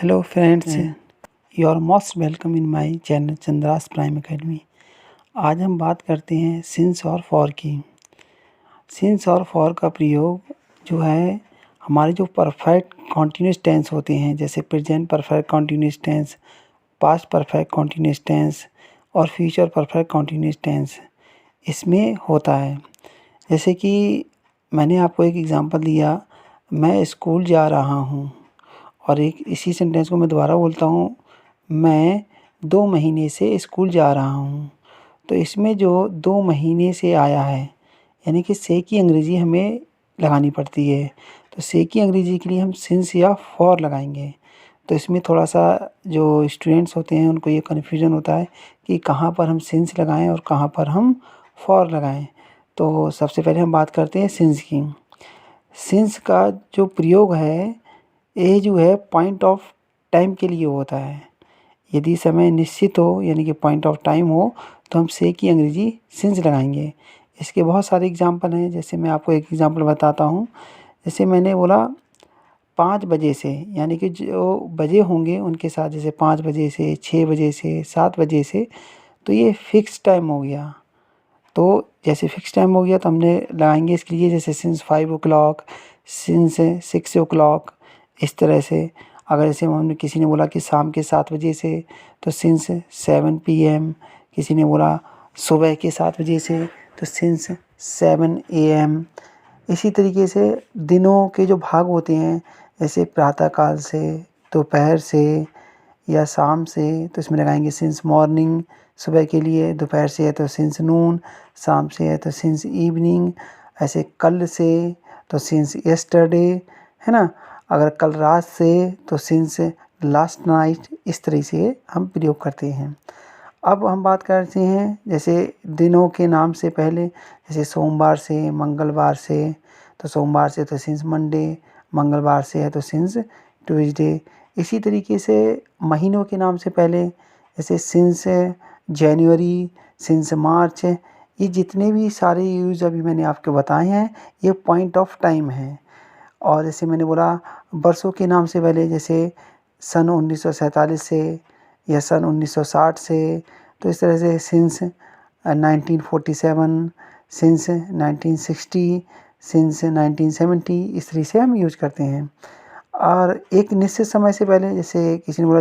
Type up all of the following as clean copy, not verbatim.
Hello friends, you are most welcome in my channel Chandras prime academy. आज हम बात करते हैं सिंस और फॉर की। सिंस और फॉर का प्रयोग जो है हमारे जो परफेक्ट कॉन्टिन्यूस टेंस होते हैं, जैसे present perfect continuous tense, past perfect continuous tense और फ्यूचर परफेक्ट कॉन्टिन्यूस टेंस, इसमें होता है। जैसे कि मैंने आपको एक एग्ज़ाम्पल दिया, मैं स्कूल जा रहा हूँ, और एक इसी सेंटेंस को मैं दोबारा बोलता हूँ, मैं 2 महीने से स्कूल जा रहा हूँ। तो इसमें जो 2 महीने से आया है, यानी कि से की अंग्रेज़ी हमें लगानी पड़ती है। तो से की अंग्रेज़ी के लिए हम सिंस या फॉर लगाएंगे। तो इसमें थोड़ा सा जो स्टूडेंट्स होते हैं उनको ये कन्फ्यूज़न होता है कि कहाँ पर हम सिंस लगाएं और कहाँ पर हम फॉर लगाएं। तो सबसे पहले हम बात करते हैं सिंस की। सिंस का जो प्रयोग है, ये जो है पॉइंट ऑफ टाइम के लिए होता है। यदि समय निश्चित हो, यानी कि पॉइंट ऑफ टाइम हो, तो हम से की अंग्रेज़ी सिंस लगाएंगे। इसके बहुत सारे एग्जांपल हैं। जैसे मैं आपको एक एग्जांपल बताता हूँ। जैसे मैंने बोला 5 बजे से, यानी कि जो बजे होंगे उनके साथ, जैसे 5 बजे से, 6 बजे से, 7 बजे से, तो ये फ़िक्स टाइम हो गया। तो जैसे फ़िक्स टाइम हो गया तो हमने लगाएंगे इसके लिए जैसे सिंस 5 o'clock, सिंस 6 o'clock, इस तरह से। अगर जैसे हमने किसी ने बोला कि शाम के 7 बजे से, तो सिंस 7 PM। किसी ने बोला सुबह के 7 बजे से, तो सिंस 7 AM। इसी तरीके से दिनों के जो भाग होते हैं, जैसे प्रातःकाल से, दोपहर से या शाम से, तो इसमें लगाएंगे सिंस मॉर्निंग सुबह के लिए, दोपहर से है तो सिंस नून, शाम से है तो सिंस इवनिंग। ऐसे कल से तो सिंस यस्टरडे, है ना। अगर कल रात से तो सिंस लास्ट नाइट। इस तरह से हम प्रयोग करते हैं। अब हम बात करते हैं जैसे दिनों के नाम से पहले, जैसे सोमवार से, मंगलवार से, तो सोमवार से तो सिंस मंडे, मंगलवार से है तो सिंस ट्यूसडे। इसी तरीके से महीनों के नाम से पहले, जैसे सिंस जनवरी, सिंस मार्च। ये जितने भी सारे यूज़ अभी मैंने आपको बताए हैं, ये पॉइंट ऑफ टाइम है। और जैसे मैंने बोला वर्षों के नाम से पहले, जैसे सन 1947 से या सन 1960 से, तो इस तरह से सिंस 1947, सिंस 1960, सिंस 1970, इस तरह से हम यूज करते हैं। और एक निश्चित समय से पहले, जैसे किसी ने बोला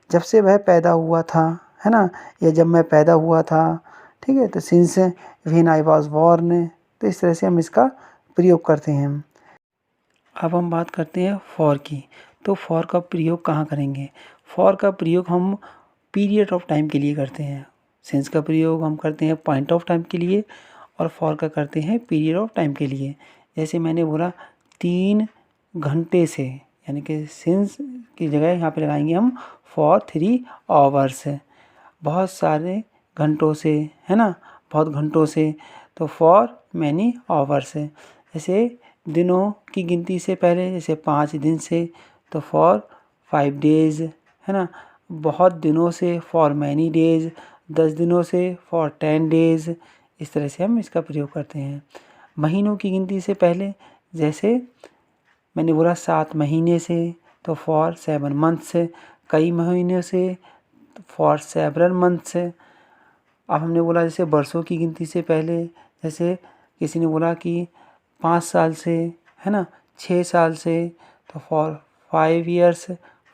जब से वह पैदा हुआ था, है ना, या जब मैं पैदा हुआ था, ठीक है, तो since when I was born. तो इस तरह से हम इसका प्रयोग करते हैं। अब हम बात करते हैं फॉर की। तो फॉर का प्रयोग कहाँ करेंगे? फॉर का प्रयोग हम पीरियड ऑफ टाइम के लिए करते हैं। सिंस का प्रयोग हम करते हैं पॉइंट ऑफ टाइम के लिए, और फॉर का करते हैं पीरियड ऑफ टाइम के लिए। जैसे मैंने बोला 3 घंटे से, यानी कि सिंस की जगह यहाँ पे लगाएंगे हम फॉर 3 hours। बहुत सारे घंटों से, है ना, बहुत घंटों से, तो फॉर मैनी आवर्स। जैसे दिनों की गिनती से पहले, जैसे 5 दिन से, तो फॉर 5 days, है ना। बहुत दिनों से फॉर मैनी डेज, 10 दिनों से फॉर 10 days। इस तरह से हम इसका प्रयोग करते हैं। महीनों की गिनती से पहले, जैसे मैंने बोला 7 महीने से, तो फॉर 7 months। कई महीनों से, फॉर सेवरल मंथ्स। अब हमने बोला जैसे वर्षों की गिनती से पहले, जैसे किसी ने बोला कि 5 साल से, है ना, 6 साल से, तो फॉर 5 years,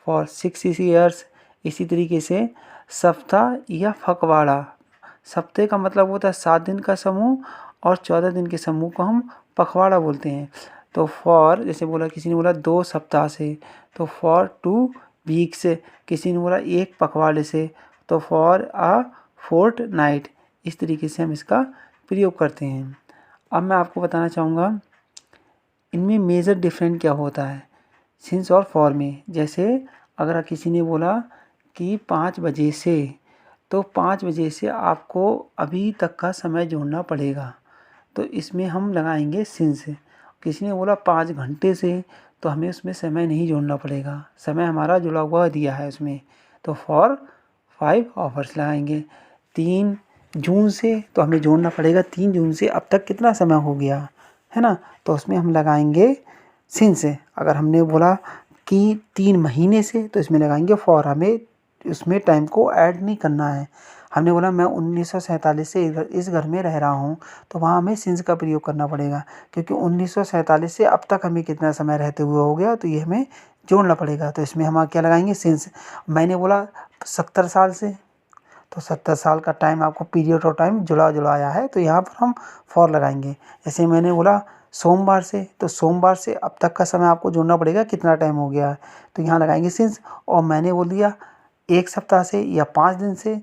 फॉर 6 years। इसी तरीके से सप्ताह या पखवाड़ा, सप्ताह का मतलब होता है 7 दिन का समूह, और 14 दिन के समूह को हम पखवाड़ा बोलते हैं। तो फॉर, जैसे बोला किसी ने बोला 2 सप्ताह से, तो फॉर 2 weeks। किसी ने बोला 1 पखवाड़े से, तो फॉर अ फोर्टनाइट। इस तरीके से हम इसका प्रयोग करते हैं। अब मैं आपको बताना चाहूँगा इनमें मेजर डिफरेंट क्या होता है सिंस और फॉर में। जैसे अगर किसी ने बोला कि 5 बजे से, तो 5 बजे से आपको अभी तक का समय जोड़ना पड़ेगा, तो इसमें हम लगाएंगे सिंस। किसी ने बोला 5 घंटे से, तो हमें उसमें समय नहीं जोड़ना पड़ेगा, समय हमारा जुड़ा हुआ दिया है उसमें, तो फॉर 5 hours लगाएंगे। 3 जून से, तो हमें जोड़ना पड़ेगा 3 जून से अब तक कितना समय हो गया, है ना, तो उसमें हम लगाएंगे सिंस। अगर हमने बोला कि 3 महीने से, तो इसमें लगाएंगे फॉर। हमें इसमें टाइम को ऐड नहीं करना है। हमने बोला मैं 1947 से इस घर में रह रहा हूँ, तो वहाँ हमें सिंस का प्रयोग करना पड़ेगा, क्योंकि 1947 से अब तक हमें कितना समय रहते हुए हो गया, तो ये हमें जोड़ना पड़ेगा। तो इसमें हम क्या लगाएंगे, सिंस। मैंने बोला 70 साल से, तो 70 साल का टाइम आपको पीरियड और टाइम जुड़ाया है, तो यहाँ पर हम फॉर लगाएंगे। जैसे मैंने बोला सोमवार से, तो सोमवार से अब तक का समय आपको जोड़ना पड़ेगा, कितना टाइम हो गया है, तो यहाँ लगाएंगे सिंस। और मैंने बोल दिया 1 सप्ताह से या 5 दिन से,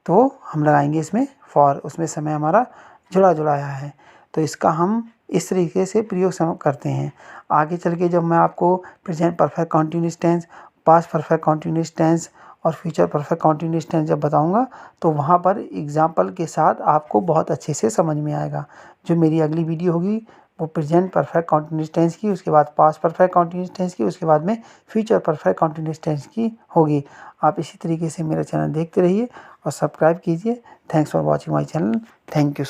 तो हम लगाएंगे इसमें फॉर, उसमें समय हमारा जुड़ाया है। तो इसका हम इस तरीके से प्रयोग करते हैं। आगे चल के जब मैं आपको present perfect continuous tense, past perfect continuous tense और फ्यूचर परफेक्ट कंटिन्यूअस टेंस जब बताऊंगा, तो वहाँ पर एग्जाम्पल के साथ आपको बहुत अच्छे से समझ में आएगा। जो मेरी अगली वीडियो होगी वो प्रेजेंट परफेक्ट कंटिन्यूअस टेंस की, उसके बाद पास्ट परफेक्ट कंटिन्यूअस टेंस की, उसके बाद में फ्यूचर परफेक्ट कंटिन्यूअस टेंस की होगी। आप इसी तरीके से मेरा चैनल देखते रहिए और सब्सक्राइब कीजिए। Thanks for watching my channel. Thank you.